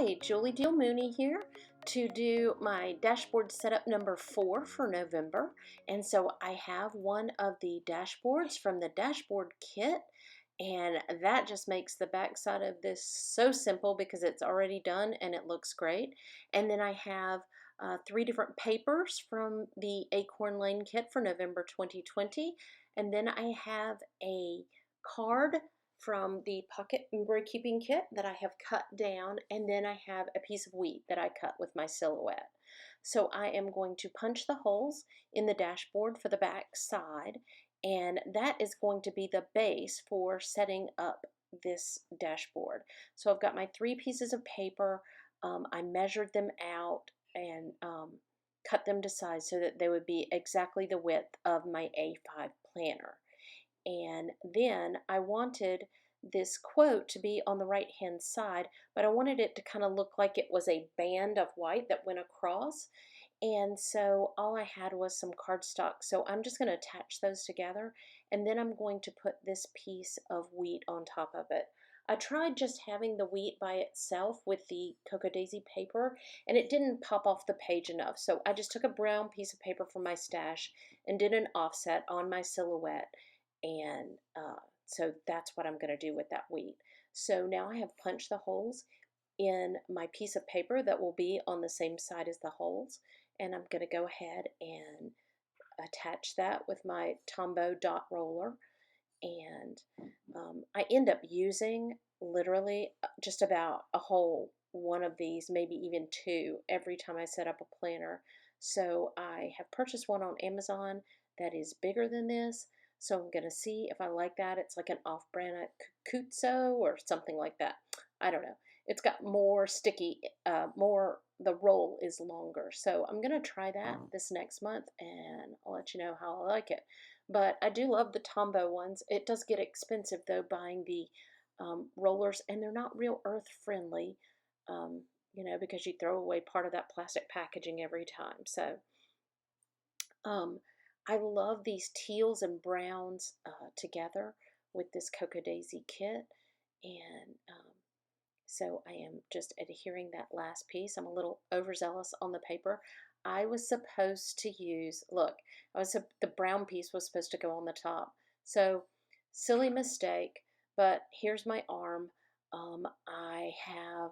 Hi, Julie Deal Mooney here to do my dashboard setup number 4 for November. And so I have one of the dashboards from the dashboard kit, and that just makes the back side of this so simple because it's already done and it looks great. And then I have 3 different papers from the Acorn Lane kit for November 2020. And then I have a card from the pocket embroidery keeping kit that I have cut down, and then I have a piece of wheat that I cut with my silhouette. So I am going to punch the holes in the dashboard for the back side, and that is going to be the base for setting up this dashboard. So I've got my 3 pieces of paper. I measured them out and cut them to size so that they would be exactly the width of my A5 planner. And then I wanted this quote to be on the right hand side, but I wanted it to kind of look like it was a band of white that went across. And so all I had was some cardstock. So I'm just going to attach those together, and then I'm going to put this piece of wheat on top of it. I tried just having the wheat by itself with the Cocoa Daisy paper, and it didn't pop off the page enough. So I just took a brown piece of paper from my stash and did an offset on my silhouette, and so that's what I'm going to do with that wheat. So now I have punched the holes in my piece of paper that will be on the same side as the holes, and I'm going to go ahead and attach that with my Tombow dot roller. And I end up using literally just about a whole one of these, maybe even 2, every time I set up a planner. So I have purchased one on Amazon that is bigger than this. So I'm going to see if I like that. It's like an off-brand Kutso or something like that. I don't know. It's got more sticky, the roll is longer. So I'm going to try that this next month, and I'll let you know how I like it. But I do love the Tombow ones. It does get expensive, though, buying the rollers, and they're not real earth-friendly, because you throw away part of that plastic packaging every time. So I love these teals and browns together with this Cocoa Daisy kit, and so I am just adhering that last piece. I'm a little overzealous on the paper. I was supposed to use, look, the brown piece was supposed to go on the top. So silly mistake, but here's my arm. I have,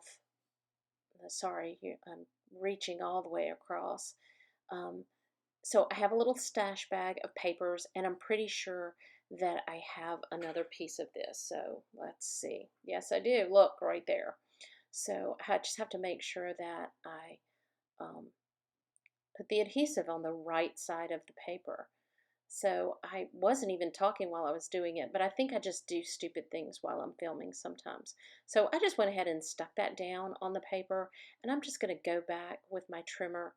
sorry, I'm reaching all the way across. So I have a little stash bag of papers, and I'm pretty sure that I have another piece of this. So let's see. Yes, I do. Look right there. So I just have to make sure that I put the adhesive on the right side of the paper. So I wasn't even talking while I was doing it, but I think I just do stupid things while I'm filming sometimes. So I just went ahead and stuck that down on the paper, and I'm just going to go back with my trimmer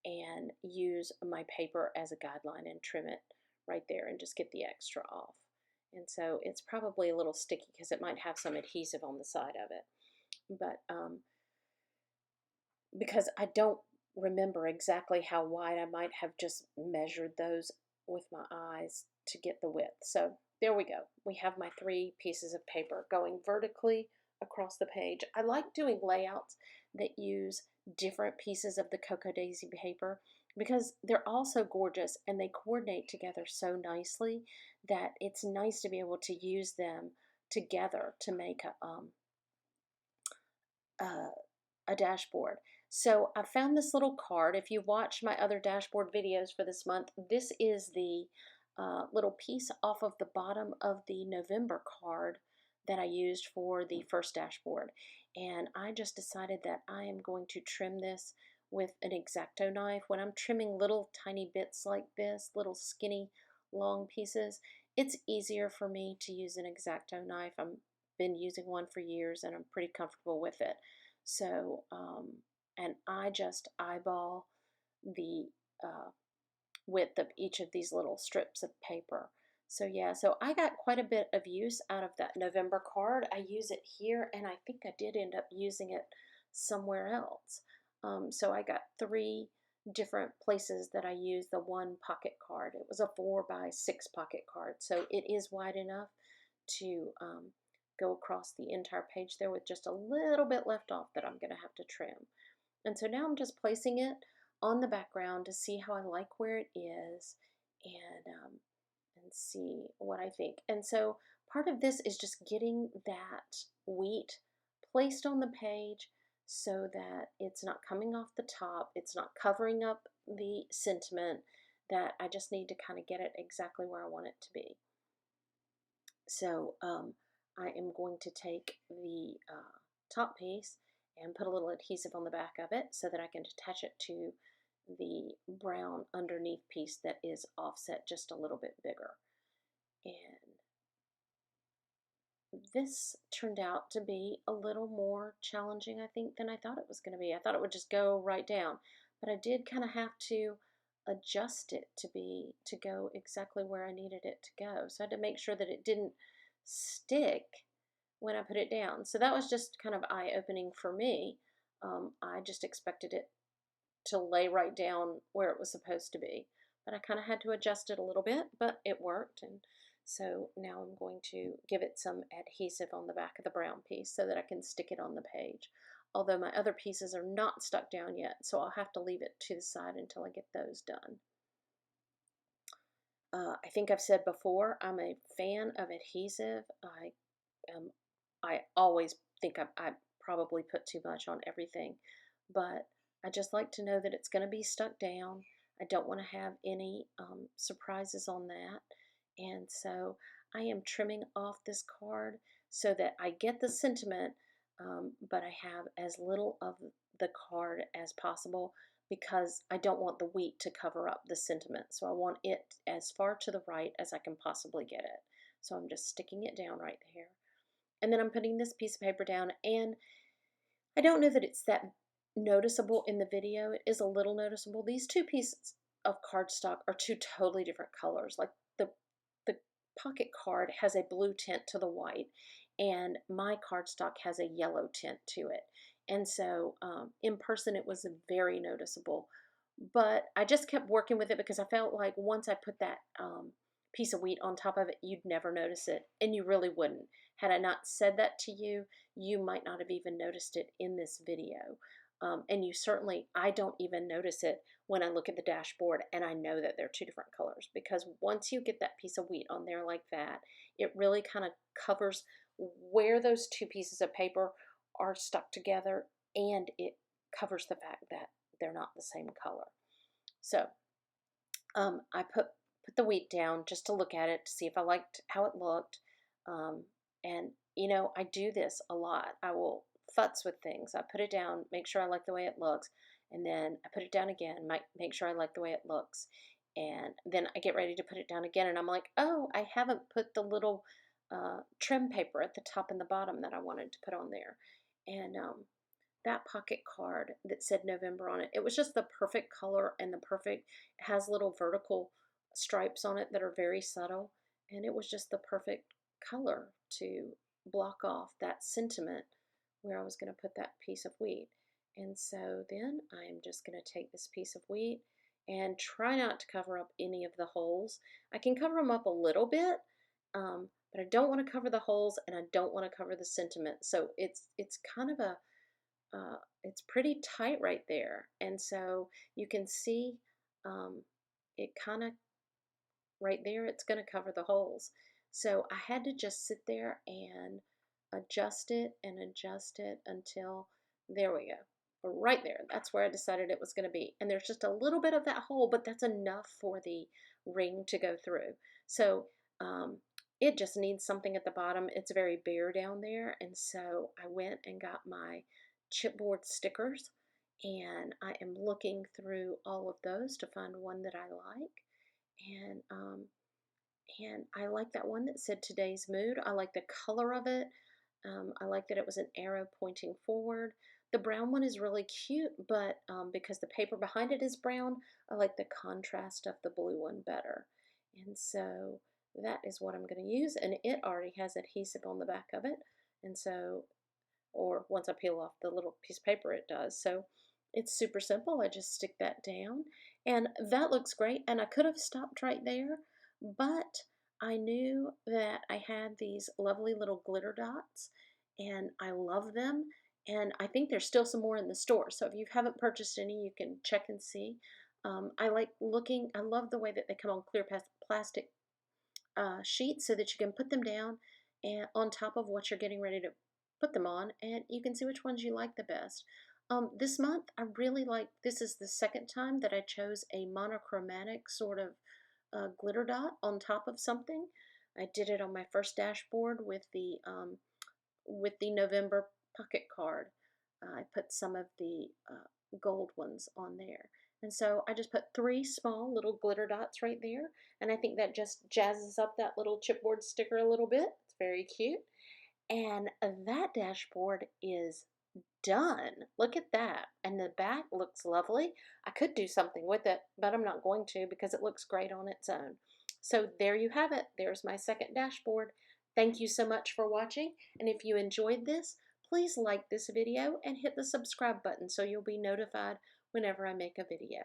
and use my paper as a guideline and trim it right there and just get the extra off. And so it's probably a little sticky because it might have some adhesive on the side of it. But because I don't remember exactly how wide, I might have just measured those with my eyes to get the width. So there we go. We have my 3 pieces of paper going vertically across the page. I like doing layouts that use different pieces of the Cocoa Daisy paper because they're all so gorgeous and they coordinate together so nicely that it's nice to be able to use them together to make a dashboard. So I found this little card. If you watch my other dashboard videos for this month, this is the little piece off of the bottom of the November card that I used for the first dashboard. And I just decided that I am going to trim this with an X-Acto knife. When I'm trimming little tiny bits like this, little skinny long pieces, it's easier for me to use an X-Acto knife. I've been using one for years and I'm pretty comfortable with it. So, and I just eyeball the width of each of these little strips of paper. So yeah, so I got quite a bit of use out of that November card. I use it here, and I think I did end up using it somewhere else. So I got 3 different places that I used the one pocket card. It was a 4 by 6 pocket card, so it is wide enough to go across the entire page there with just a little bit left off that I'm going to have to trim. And so now I'm just placing it on the background to see how I like where it is, and see what I think. And so part of this is just getting that wheat placed on the page so that it's not coming off the top, it's not covering up the sentiment, that I just need to kind of get it exactly where I want it to be. So I am going to take the top piece and put a little adhesive on the back of it so that I can attach it to the brown underneath piece that is offset just a little bit bigger. And this turned out to be a little more challenging, I think, than I thought it was going to be. I thought it would just go right down, but I did kind of have to adjust it to go exactly where I needed it to go. So I had to make sure that it didn't stick when I put it down. So that was just kind of eye-opening for me. I just expected it to lay right down where it was supposed to be, but I kind of had to adjust it a little bit, but it worked. And so now I'm going to give it some adhesive on the back of the brown piece so that I can stick it on the page. Although my other pieces are not stuck down yet, so I'll have to leave it to the side until I get those done. I think I've said before, I'm a fan of adhesive. I always think I probably put too much on everything, but I just like to know that it's going to be stuck down. I don't want to have any surprises on that. And so I am trimming off this card so that I get the sentiment, but I have as little of the card as possible, because I don't want the wheat to cover up the sentiment. So I want it as far to the right as I can possibly get it. So I'm just sticking it down right there. And then I'm putting this piece of paper down, and I don't know that it's that noticeable in the video. It is a little noticeable. These two pieces of cardstock are two totally different colors. Like the pocket card has a blue tint to the white, and my cardstock has a yellow tint to it. And so in person it was very noticeable. But I just kept working with it because I felt like once I put that piece of wheat on top of it, you'd never notice it, and you really wouldn't. Had I not said that to you, you might not have even noticed it in this video. And you certainly, I don't even notice it when I look at the dashboard and I know that they're two different colors, because once you get that piece of wheat on there like that, it really kind of covers where those two pieces of paper are stuck together, and it covers the fact that they're not the same color. So I put the wheat down just to look at it, to see if I liked how it looked. And you know, I do this a lot. I will futz with things. I put it down, make sure I like the way it looks, and then I put it down again, make sure I like the way it looks, and then I get ready to put it down again, and I'm like, oh, I haven't put the little trim paper at the top and the bottom that I wanted to put on there. And that pocket card that said November on it, it was just the perfect color, and it has little vertical stripes on it that are very subtle, and it was just the perfect color to block off that sentiment where I was going to put that piece of wheat. And so then I'm just going to take this piece of wheat and try not to cover up any of the holes. I can cover them up a little bit, but I don't want to cover the holes, and I don't want to cover the sentiment. So it's kind of a it's pretty tight right there, and so you can see it kind of right there, it's going to cover the holes. So I had to just sit there and adjust it and adjust it until, there we go, right there. That's where I decided it was going to be. And there's just a little bit of that hole, but that's enough for the ring to go through. So it just needs something at the bottom. It's very bare down there, and so I went and got my chipboard stickers, and I am looking through all of those to find one that I like. And I like that one that said Today's Mood. I like the color of it. I like that it was an arrow pointing forward. The brown one is really cute, but because the paper behind it is brown, I like the contrast of the blue one better. And so that is what I'm going to use, and it already has adhesive on the back of it. And so, or once I peel off the little piece of paper, it does. So it's super simple. I just stick that down, and that looks great. And I could have stopped right there, but I knew that I had these lovely little glitter dots, and I love them. And I think there's still some more in the store. So if you haven't purchased any, you can check and see. I like looking, I love the way that they come on clear plastic sheets so that you can put them down and on top of what you're getting ready to put them on, and you can see which ones you like the best. This month, I really like, this is the second time that I chose a monochromatic sort of glitter dot on top of something. I did it on my first dashboard with the November pocket card. I put some of the gold ones on there. And so I just put 3 small little glitter dots right there. And I think that just jazzes up that little chipboard sticker a little bit. It's very cute. And that dashboard is done. Look at that. And the back looks lovely. I could do something with it, but I'm not going to because it looks great on its own. So there you have it. There's my second dashboard. Thank you so much for watching. And if you enjoyed this, please like this video and hit the subscribe button so you'll be notified whenever I make a video.